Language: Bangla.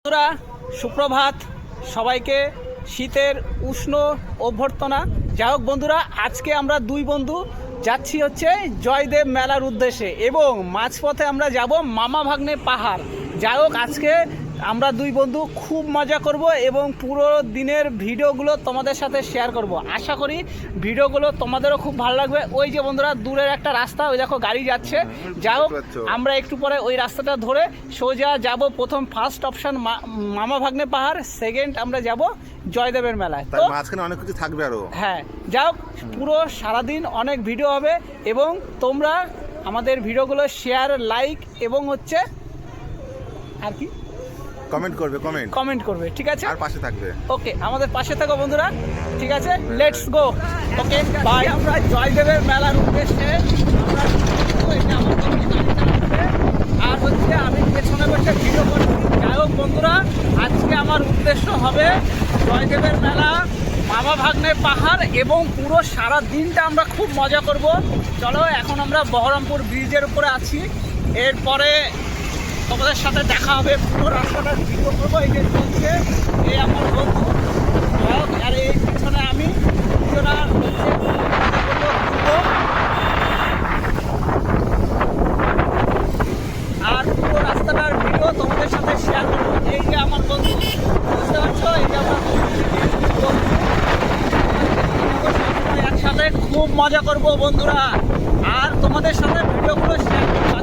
বন্ধুরা সুপ্রভাত সবাইকে, শীতের উষ্ণ অভ্যর্থনা। যাই হোক বন্ধুরা, আজকে আমরা দুই বন্ধু যাচ্ছি হচ্ছে জয়দেব মেলার উদ্দেশ্যে এবং মাঝপথে আমরা যাব মামা ভাগ্নে পাহাড়। যাই হোক, আজকে আমরা দুই বন্ধু খুব মজা করব এবং পুরো দিনের ভিডিওগুলো তোমাদের সাথে শেয়ার করব। আশা করি ভিডিওগুলো তোমাদেরও খুব ভালো লাগবে। ওই যে বন্ধুরা দূরের একটা রাস্তা, ওই দেখো গাড়ি যাচ্ছে। যাই হোক, আমরা একটু পরে ওই রাস্তাটা ধরে সোজা যাব। প্রথম ফার্স্ট অপশন মামা ভাগ্নে পাহাড়, সেকেন্ড আমরা যাব জয়দেবের মেলায়। তো মাঝখানে অনেক কিছু থাকবে আরো। হ্যাঁ, যাই হোক, পুরো সারাদিন অনেক ভিডিও হবে এবং তোমরা আমাদের ভিডিওগুলো শেয়ার, লাইক এবং হচ্ছে আর কি কমেন্ট করবে, ঠিক আছে? আর পাশে থাকবে। ওকে, আমাদের পাশে থাকো বন্ধুরা, ঠিক আছে? Let's go. Okay bye. আমরা জয়দেবের মেলার উদ্দেশ্যে আমরা আর হচ্ছে আমি পেছনে বসে ভিডিও করছি। যাই হোক বন্ধুরা, আজকে আমার উদ্দেশ্য হবে জয়দেবের মেলা, মামা ভাগ্নে পাহাড় এবং পুরো সারা দিনটা আমরা খুব মজা করব। চলো, এখন আমরা বহরমপুর ব্রিজের উপরে আছি। এরপরে তোমাদের সাথে দেখা হবে, পুরো রাস্তাটা ভিডিও করবো। এই যে চলছে, এই আমার বন্ধু, আর এই পিছনে আমি, দুজনা হচ্ছে আর পুরো রাস্তাটার ভিডিও তোমাদের সাথে শেয়ার করবো। এই যে আমার বন্ধু, বুঝতে পারছো, এই যে আমার একসাথে খুব মজা করবো বন্ধুরা, আর তোমাদের সাথে ভিডিওগুলো শেয়ার করবো।